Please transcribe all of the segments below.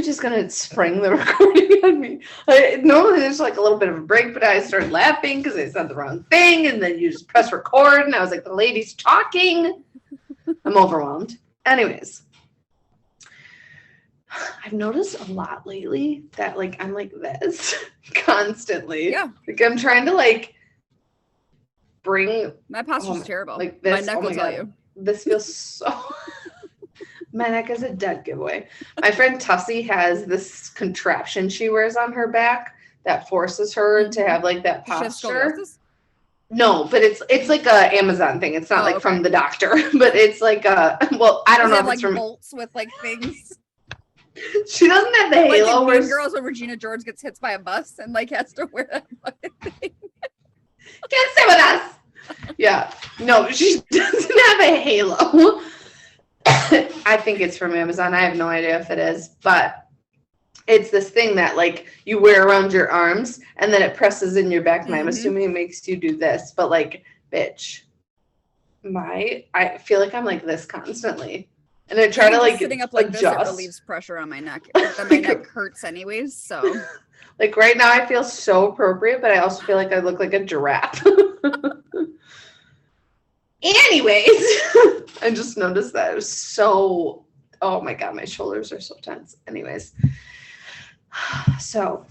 just going to spring the recording on me. Normally there's like a little bit of a break, but I started laughing because I said the wrong thing, and then you just press record, and I was like, the lady's talking. I'm overwhelmed. Anyways, I've noticed a lot lately that like I'm like this constantly. Yeah. Like I'm trying to like bring my posture's terrible. Like this. My neck will tell you. This feels so my neck is a dead giveaway. My friend Tussie has this contraption she wears on her back that forces her to have like that posture. No, but it's like a Amazon thing. It's not from the doctor, but it's like I don't know if it's from bolts with like things. She doesn't have the halo. Like in Girls when Regina George gets hit by a bus and like has to wear that fucking thing. Can't stay with us. Yeah. No, she doesn't have a halo. I think it's from Amazon. I have no idea if it is, but it's this thing that like you wear around your arms and then it presses in your back. And I'm assuming it makes you do this, but like, bitch, I feel like I'm like this constantly. And I try to like sitting up like adjust. This, it relieves pressure on my neck. Then my neck hurts anyways, so. Like right now I feel so appropriate, but I also feel like I look like a giraffe. Anyways, I just noticed that it was so, oh my God, my shoulders are so tense. Anyways, so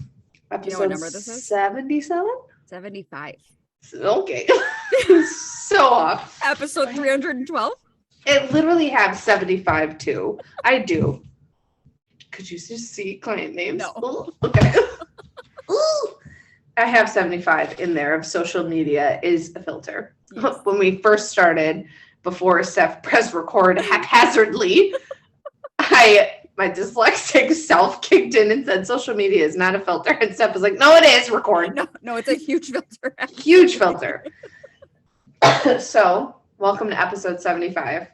episode, do you know what number this is? 77? 75. Okay. So off. Episode 312? It literally have 75 too. I do. Could you just see client names? No. Ooh, okay. Ooh. I have 75 in there of social media is a filter. Yes. When we first started, before Steph pressed record haphazardly, my dyslexic self kicked in and said social media is not a filter. And Steph was like, no, it is, record. No, it's a huge filter. Huge filter. So, welcome to episode 75.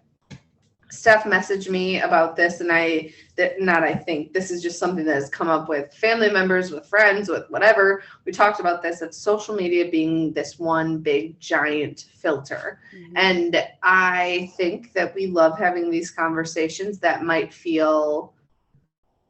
Steph messaged me about this, and this is just something that has come up with family members, with friends, with whatever. We talked about this, of social media being this one big giant filter. Mm-hmm. And I think that we love having these conversations that might feel,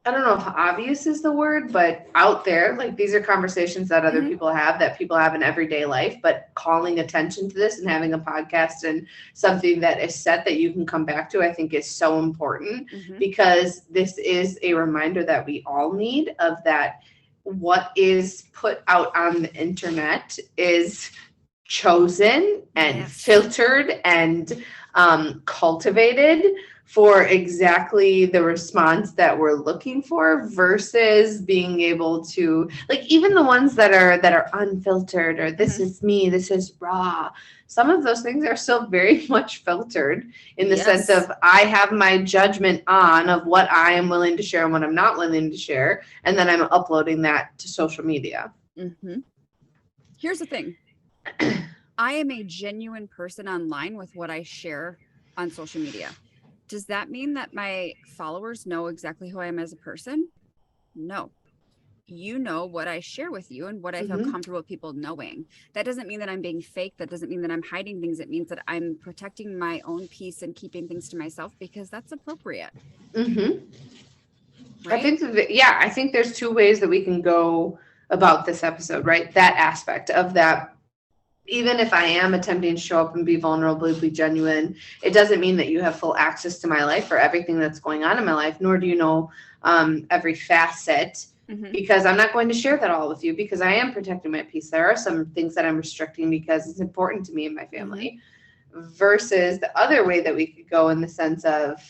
I don't know if obvious is the word, but out there. Like these are conversations that other people have, that people have in everyday life, but calling attention to this and having a podcast and something that is set that you can come back to, I think is so important because this is a reminder that we all need of that what is put out on the internet is chosen and filtered and cultivated for exactly the response that we're looking for versus being able to, like, even the ones that are unfiltered or this is me, this is raw. Some of those things are still very much filtered in the sense of I have my judgment on of what I am willing to share and what I'm not willing to share. And then I'm uploading that to social media. Mm-hmm. Here's the thing. I am a genuine person online with what I share on social media. Does that mean that my followers know exactly who I am as a person? No. You know what I share with you and what I feel comfortable with people knowing. That doesn't mean that I'm being fake. That doesn't mean that I'm hiding things. It means that I'm protecting my own peace and keeping things to myself because that's appropriate. Mm-hmm. Right? I think there's two ways that we can go about this episode, right? That aspect of that. Even if I am attempting to show up and be vulnerable, be genuine, it doesn't mean that you have full access to my life or everything that's going on in my life, nor do you know every facet, because I'm not going to share that all with you because I am protecting my peace. There are some things that I'm restricting because it's important to me and my family, versus the other way that we could go in the sense of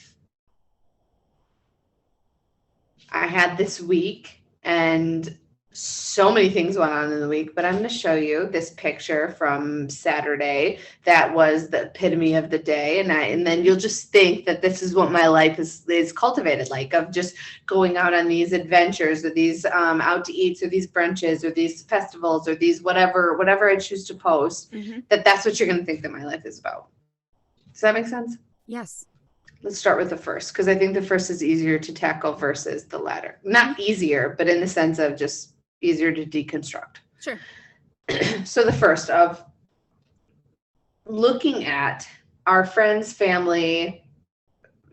I had this week and so many things went on in the week, but I'm going to show you this picture from Saturday that was the epitome of the day. And then you'll just think that this is what my life is cultivated like, of just going out on these adventures or these out to eats or these brunches or these festivals or these whatever I choose to post, that's what you're going to think that my life is about. Does that make sense? Yes. Let's start with the first, because I think the first is easier to tackle versus the latter. Not easier, but in the sense of just easier to deconstruct. Sure. So the first of looking at our friends, family,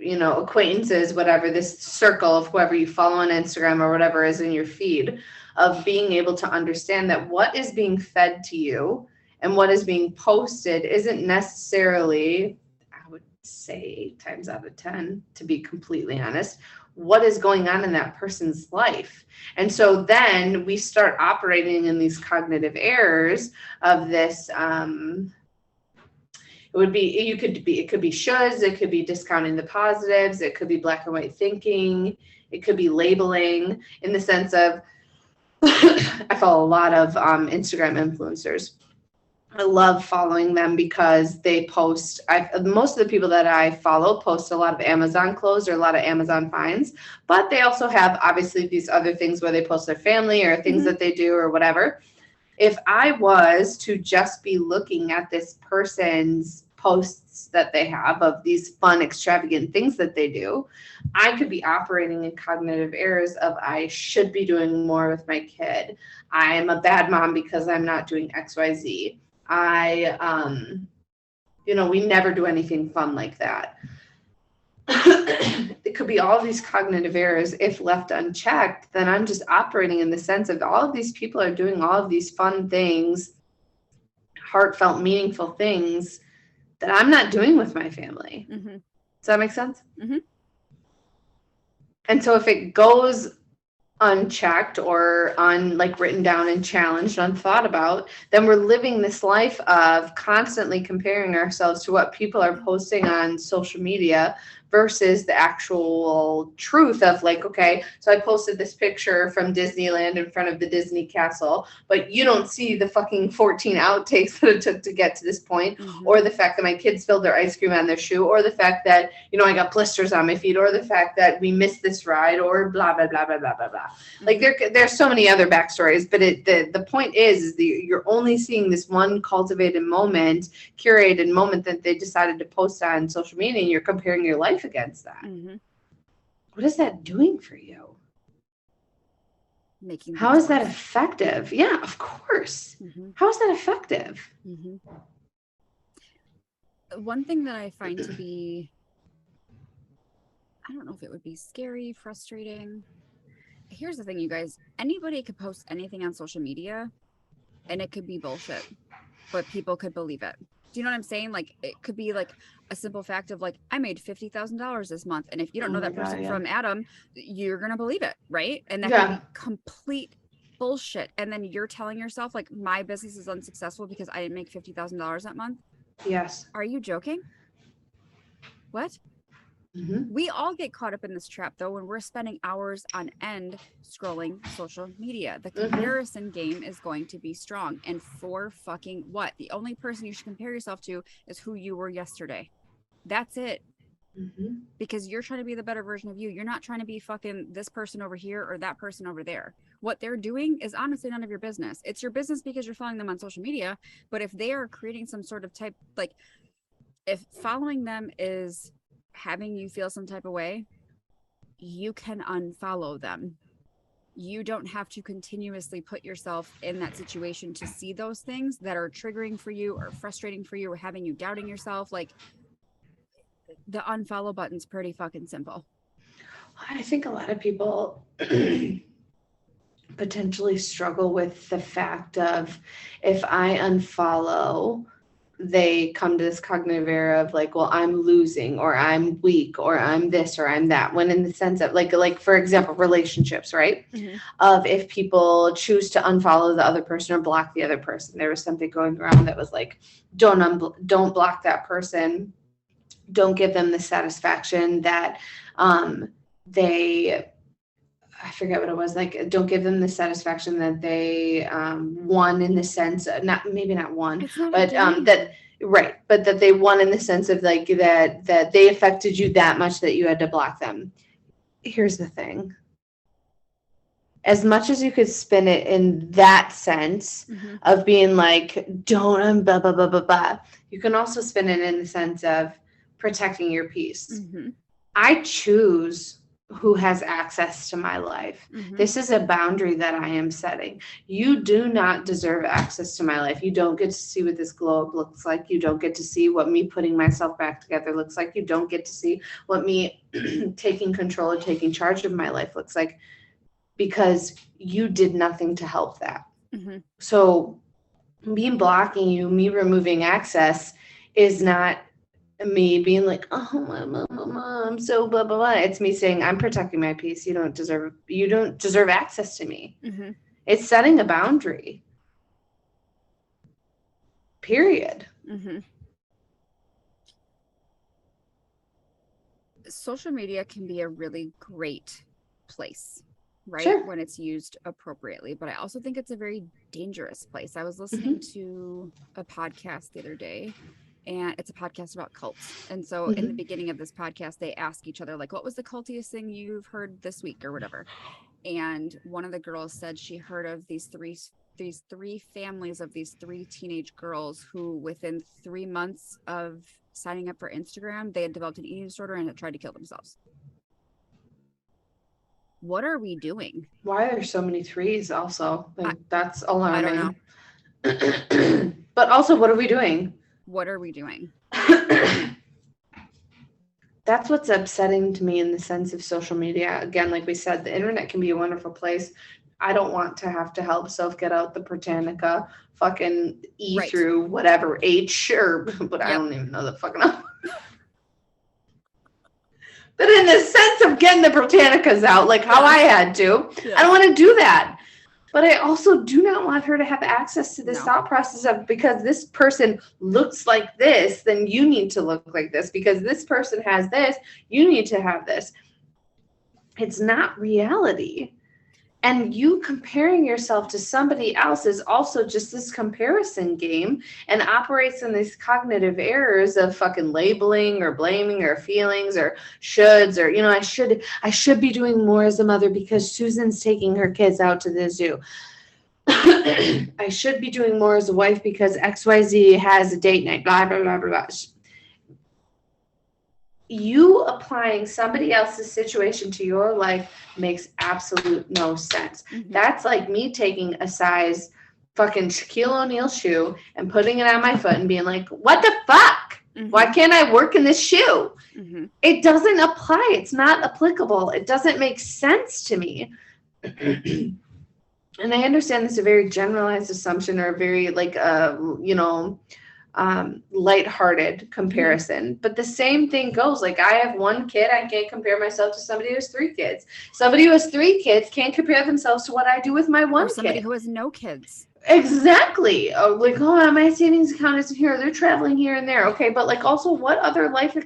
acquaintances, whatever, this circle of whoever you follow on Instagram or whatever is in your feed, of being able to understand that what is being fed to you and what is being posted isn't necessarily, I would say, times out of 10, to be completely honest, what is going on in that person's life. And so then we start operating in these cognitive errors of this, it could be shoulds, it could be discounting the positives, it could be black and white thinking, it could be labeling, in the sense of, I follow a lot of Instagram influencers. I love following them because they post, most of the people that I follow post a lot of Amazon clothes or a lot of Amazon finds, but they also have obviously these other things where they post their family or things that they do or whatever. If I was to just be looking at this person's posts that they have of these fun, extravagant things that they do, I could be operating in cognitive errors of, I should be doing more with my kid. I am a bad mom because I'm not doing XYZ. We never do anything fun like that. It could be all these cognitive errors. If left unchecked, then I'm just operating in the sense of all of these people are doing all of these fun things, heartfelt, meaningful things that I'm not doing with my family. Mm-hmm. Does that make sense? Mm-hmm. And so if it goes unchecked or written down and challenged, unthought about, then we're living this life of constantly comparing ourselves to what people are posting on social media versus the actual truth of okay, so I posted this picture from Disneyland in front of the Disney castle, but you don't see the fucking 14 outtakes that it took to get to this point, or the fact that my kids spilled their ice cream on their shoe, or the fact that, I got blisters on my feet, or the fact that we missed this ride, or blah, blah, blah, blah, blah, blah, blah. There's so many other backstories, but the point is that you're only seeing this one cultivated moment, curated moment that they decided to post on social media, and you're comparing your life against that. What is that doing for you? How is that effective? Yeah, of course. How is that effective? One thing that I find to be, I don't know if it would be scary, frustrating. Here's the thing, you guys. Anybody could post anything on social media and it could be bullshit, but people could believe it. Do you know what I'm saying? It could be a simple fact of I made $50,000 this month. And if you don't know that person from Adam, you're going to believe it. Right. And that could be complete bullshit. And then you're telling yourself my business is unsuccessful because I didn't make $50,000 that month. Yes. Are you joking? What? We all get caught up in this trap though when we're spending hours on end scrolling social media. The comparison game is going to be strong. And for fucking what? The only person you should compare yourself to is who you were yesterday. That's it. Because you're trying to be the better version of you. You're not trying to be fucking this person over here or that person over there. What they're doing is honestly none of your business. It's your business because you're following them on social media. But if they are creating some sort of type, if following them is having you feel some type of way, you can unfollow them. You don't have to continuously put yourself in that situation to see those things that are triggering for you or frustrating for you or having you doubting yourself. The unfollow button's pretty fucking simple. I think a lot of people potentially struggle with the fact of, if I unfollow, they come to this cognitive error of well, I'm losing, or I'm weak, or I'm this, or I'm that, when in the sense of for example, relationships, right? Of if people choose to unfollow the other person or block the other person, there was something going around that was don't block that person, don't give them the satisfaction that I forget what it was, don't give them the satisfaction that they won, in the sense of, not won, but but that they won in the sense of that they affected you that much that you had to block them. Here's the thing. As much as you could spin it in that sense of being don't blah, blah, blah, blah, blah, you can also spin it in the sense of protecting your peace. I choose who has access to my life. Mhm. This is a boundary that I am setting. You do not deserve access to my life. You don't get to see what this glow up looks like. You don't get to see what me putting myself back together looks like. You don't get to see what me taking control or taking charge of my life looks like, because you did nothing to help that. Mhm. So me blocking you, me removing access is not me being like, oh, I'm so blah, blah, blah. It's me saying, I'm protecting my peace. You don't deserve access to me. Mhm. It's setting a boundary. Period. Mhm. Social media can be a really great place, right? Sure. When it's used appropriately. But I also think it's a very dangerous place. I was listening to a podcast the other day, and it's a podcast about cults. And so in the beginning of this podcast, they ask each other, like, what was the cultiest thing you've heard this week or whatever? And one of the girls said she heard of these three families of these three teenage girls who within 3 months of signing up for Instagram, they had developed an eating disorder and had tried to kill themselves. What are we doing? Why are there so many threes also? Like, that's alarming. I don't know. But also, what are we doing? What are we doing? That's what's upsetting to me in the sense of social media. Again, like we said, the internet can be a wonderful place. I don't want to have to help Soph get out the Britannica, fucking E Right. through whatever H, or but I Yep. don't even know the fucking number. But in the sense of getting the Britannicas out, like how I had to, I don't want to do that. But I also do not want her to have access to this thought process of, because this person looks like this, then you need to look like this. Because this person has this, you need to have this. It's not reality. And you comparing yourself to somebody else is also just this comparison game, and operates in these cognitive errors of fucking labeling or blaming or feelings or shoulds, or, I should be doing more as a mother because Susan's taking her kids out to the zoo. I should be doing more as a wife because XYZ has a date night, blah, blah, blah, blah, blah. You applying somebody else's situation to your life makes absolute no sense. Mhm. That's like me taking a size fucking Shaquille O'Neal shoe and putting it on my foot and being like, what the fuck? Mhm. Why can't I work in this shoe? Mhm. It doesn't apply. It's not applicable. It doesn't make sense to me. And I understand this is a very generalized assumption, or a very lighthearted comparison. But the same thing goes. Like, I have one kid, I can't compare myself to somebody who has 3 kids. Somebody who has 3 kids can't compare themselves to what I do with my one Or somebody kid. who has no kids. Exactly. My savings account is here. They're traveling here and there. Okay, but like, also, what other life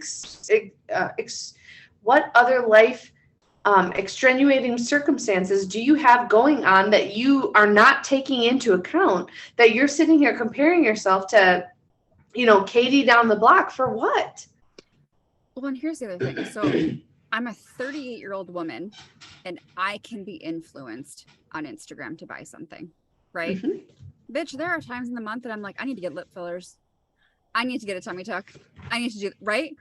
extenuating circumstances do you have going on that you are not taking into account, that you're sitting here comparing yourself to, Katie down the block for what? Well, and here's the other thing. So I'm a 38-year-old woman, and I can be influenced on Instagram to buy something, right? Mm-hmm. Bitch, there are times in the month that I'm like, I need to get lip fillers. I need to get a tummy tuck. I need to do, right?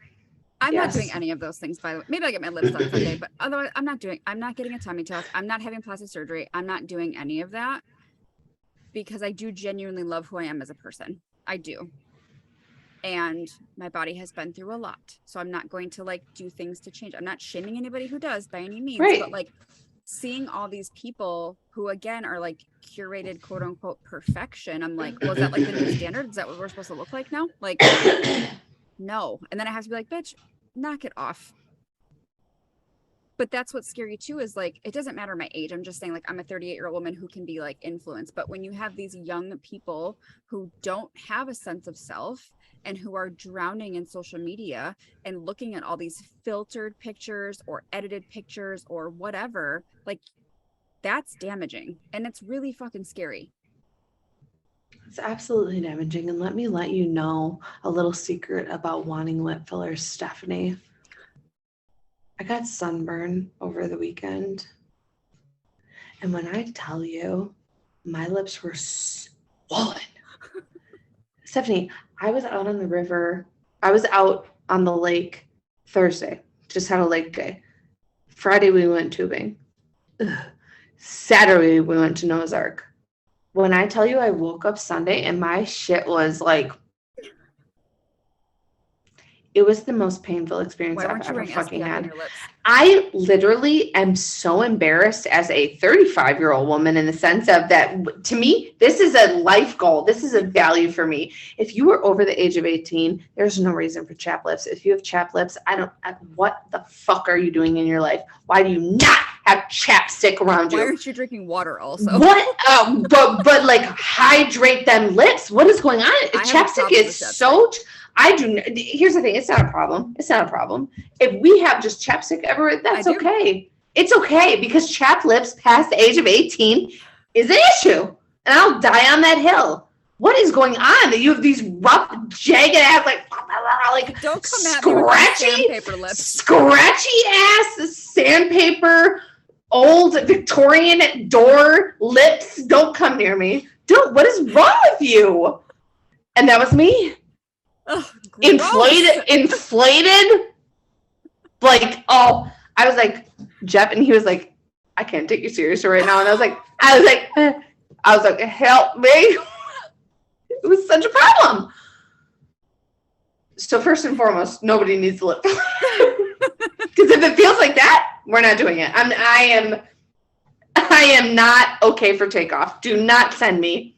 I'm not doing any of those things, by the way. Maybe I'll get my lips done someday, but otherwise I'm not getting a tummy tuck. I'm not having plastic surgery. I'm not doing any of that, because I do genuinely love who I am as a person. I do. And my body has been through a lot. So I'm not going to do things to change. I'm not shaming anybody who does by any means, Right. but seeing all these people who again are curated quote unquote perfection. I'm like, well, is that the new standard? Is that what we're supposed to look like now? No. And then I have to be like, bitch, knock it off. But that's what's scary too, is it doesn't matter my age. I'm just saying, I'm a 38-year-old woman who can be influenced. But when you have these young people who don't have a sense of self and who are drowning in social media and looking at all these filtered pictures or edited pictures or whatever, that's damaging. And it's really fucking scary. It's absolutely damaging. And let me let you know a little secret about wanting lip fillers, Stephanie. I got sunburn over the weekend. And when I tell you, my lips were swollen. Stephanie, I was out on the river. I was out on the lake Thursday. Just had a lake day. Friday we went tubing. Ugh. Saturday we went to Noah's Ark. When I tell you I woke up Sunday and my shit was like, it was the most painful experience I've ever fucking had. I literally am so embarrassed as a 35-year-old woman in the sense of that, to me, this is a life goal. This is a value for me. If you are over the age of 18, there's no reason for chapped lips. If you have chapped lips, what the fuck are you doing in your life? Why do you not have chapstick around you? Why aren't you drinking water also? What? But like hydrate them lips. What is going on? Chapstick is so... Here's the thing. It's not a problem. If we have just chapstick everywhere, that's okay. It's okay because chapped lips past the age of 18 is an issue. And I'll die on that hill. What is going on? That you have these rough, jagged ass, like don't come at me with sandpaper lips. Scratchy ass sandpaper, old Victorian door lips. Don't come near me. What is wrong with you? And that was me. Oh, inflated, like, oh, I was like, Jeff, and he was like, I can't take you seriously right now. And I was like, help me. It was such a problem. So first and foremost, nobody needs to lip. Because if it feels like that, we're not doing it. I am not okay for takeoff. Do not send me.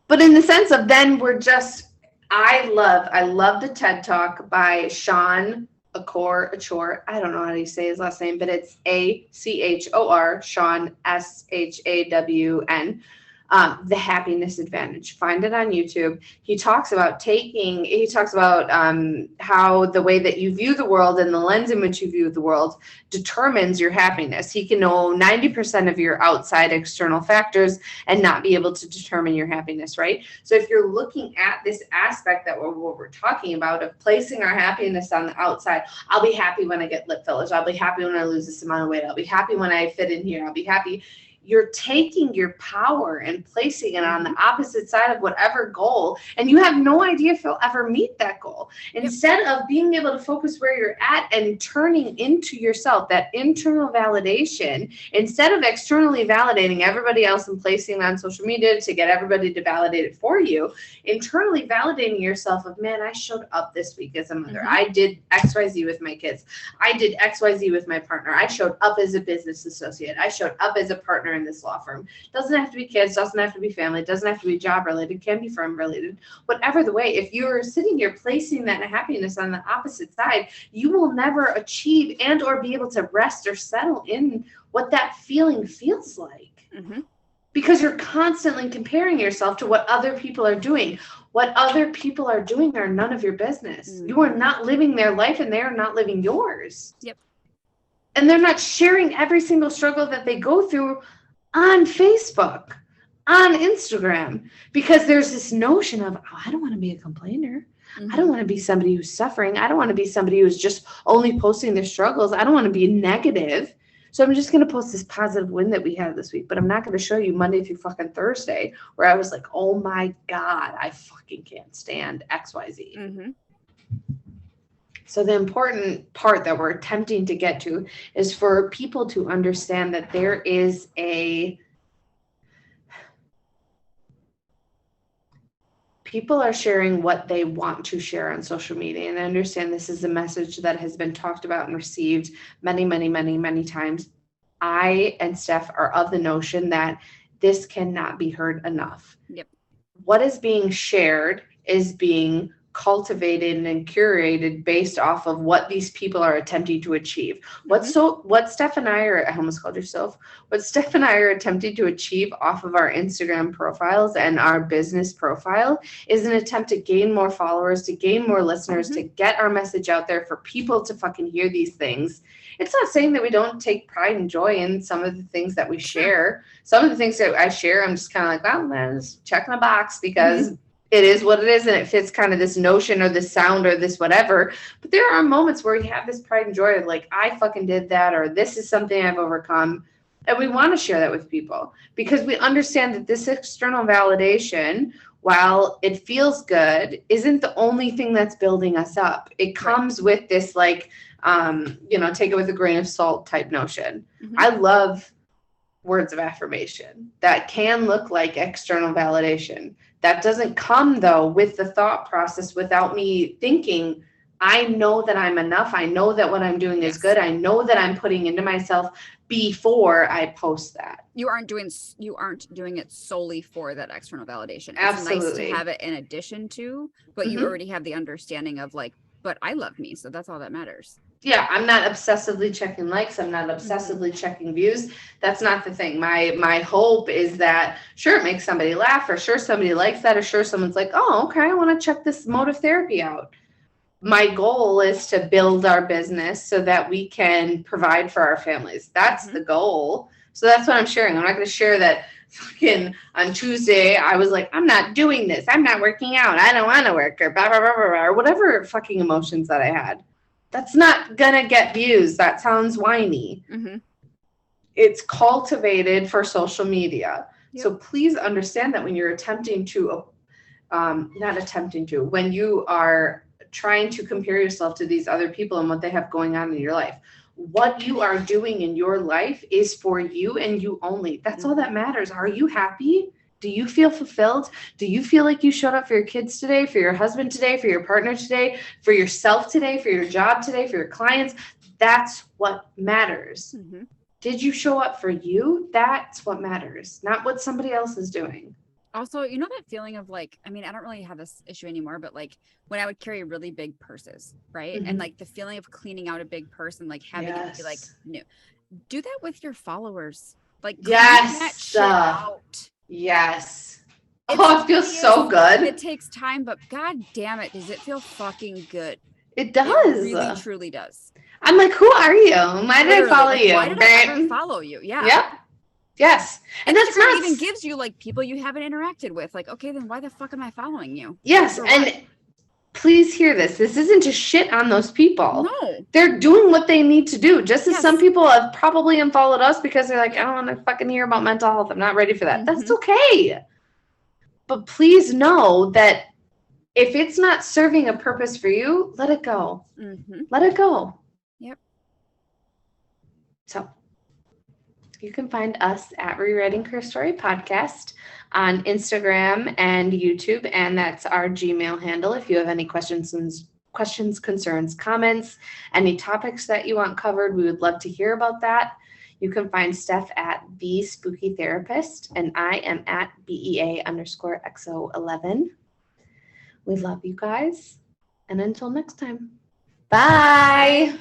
But in the sense of then we're just, I love the TED Talk by Sean Achor. I don't know how to say his last name, but it's Achor, Sean Shawn. The Happiness Advantage. Find it on YouTube. He talks about how the way that you view the world and the lens in which you view the world determines your happiness. He can know 90% of your outside external factors and not be able to determine your happiness, right? So if you're looking at this aspect that what we're talking about of placing our happiness on the outside, I'll be happy when I get lip fillers. I'll be happy when I lose this amount of weight. I'll be happy when I fit in here. I'll be happy. You're taking your power and placing it on the opposite side of whatever goal, and you have no idea if you'll ever meet that goal. Instead of being able to focus where you're at and turning into yourself, that internal validation, instead of externally validating everybody else and placing it on social media to get everybody to validate it for you, internally validating yourself of, man, I showed up this week as a mother. I did XYZ with my kids. I did XYZ with my partner. I showed up as a business associate. I showed up as a partner in this law firm. Doesn't have to be kids, doesn't have to be family, doesn't have to be job related, can be firm related. Whatever the way, if you're sitting here placing that happiness on the opposite side, you will never achieve and or be able to rest or settle in what that feeling feels like. Because you're constantly comparing yourself to what other people are doing. What other people are doing are none of your business. You are not living their life and they are not living yours. And they're not sharing every single struggle that they go through on Facebook, on Instagram, because there's this notion of, oh, I don't want to be a complainer. I don't want to be somebody who's suffering. I don't want to be somebody who's just only posting their struggles. I don't want to be negative. So I'm just going to post this positive win that we had this week, but I'm not going to show you Monday through fucking Thursday where I was like, oh my God, I fucking can't stand XYZ. So the important part that we're attempting to get to is for people to understand that there is people are sharing what they want to share on social media. And I understand this is a message that has been talked about and received many, many, many, many times. I and Steph are of the notion that this cannot be heard enough. What is being shared is being cultivated and curated based off of what these people are attempting to achieve. What Steph and I are, I almost called yourself, what Steph and I are attempting to achieve off of our Instagram profiles and our business profile is an attempt to gain more followers, to gain more listeners, to get our message out there for people to fucking hear these things. It's not saying that we don't take pride and joy in some of the things that we share. Some of the things that I share, I'm just kind of like, well, man, just checking a box because it is what it is, and it fits kind of this notion or this sound or this whatever. But there are moments where you have this pride and joy of like, I fucking did that, or this is something I've overcome. And we want to share that with people because we understand that this external validation, while it feels good, isn't the only thing that's building us up. It comes with this like take it with a grain of salt type notion. Mhm. I love words of affirmation that can look like external validation. That doesn't come, though, with the thought process without me thinking, I know that I'm enough. I know that what I'm doing is good. I know that I'm putting into myself before I post that. You aren't doing it solely for that external validation. It's Absolutely. nice to have it in addition to, but you already have the understanding of like, but I love me, so that's all that matters. Yeah, I'm not obsessively checking likes. I'm not obsessively checking views. That's not the thing. My hope is that, sure, it makes somebody laugh, or sure, somebody likes that, or sure, someone's like, oh, okay, I want to check this motive therapy out. My goal is to build our business so that we can provide for our families. That's the goal. So that's what I'm sharing. I'm not going to share that fucking on Tuesday I was like, I'm not doing this. I'm not working out. I don't want to work, or blah, blah, blah, blah, blah, or whatever fucking emotions that I had. That's not going to get views. That sounds whiny. It's cultivated for social media. Yep. So please understand that when you're when you are trying to compare yourself to these other people and what they have going on in your life, what you are doing in your life is for you and you only. That's all that matters. Are you happy? Do you feel fulfilled? Do you feel like you showed up for your kids today, for your husband today, for your partner today, for yourself today, for your job today, for your clients? That's what matters. Did you show up for you? That's what matters, not what somebody else is doing. Also, you know that feeling of like, I mean, I don't really have this issue anymore, but like when I would carry really big purses, right? And like the feeling of cleaning out a big purse and like having it be like new. Do that with your followers. Like clean that shit out. Yes. It feels so good. It takes time, but god damn it, does it feel fucking good. It does. It really, truly does. I'm like, who are you? Why did I follow you? Why did I ever follow you? Yeah. Yep. Yes. And that's not even gives you like people you haven't interacted with. Like, okay, then why the fuck am I following you? Yes. And please hear this. This isn't to shit on those people. No. They're doing what they need to do. Just as some people have probably unfollowed us because they're like, I don't want to fucking hear about mental health. I'm not ready for that. That's okay. But please know that if it's not serving a purpose for you, let it go. Let it go. Yep. So you can find us at Rewriting Her Story Podcast on Instagram and YouTube, and that's our Gmail handle. If you have any questions, concerns, comments, any topics that you want covered, we would love to hear about that. You can find Steph at The Spooky Therapist, and I am at BEA_XO11. We love you guys, and until next time, bye.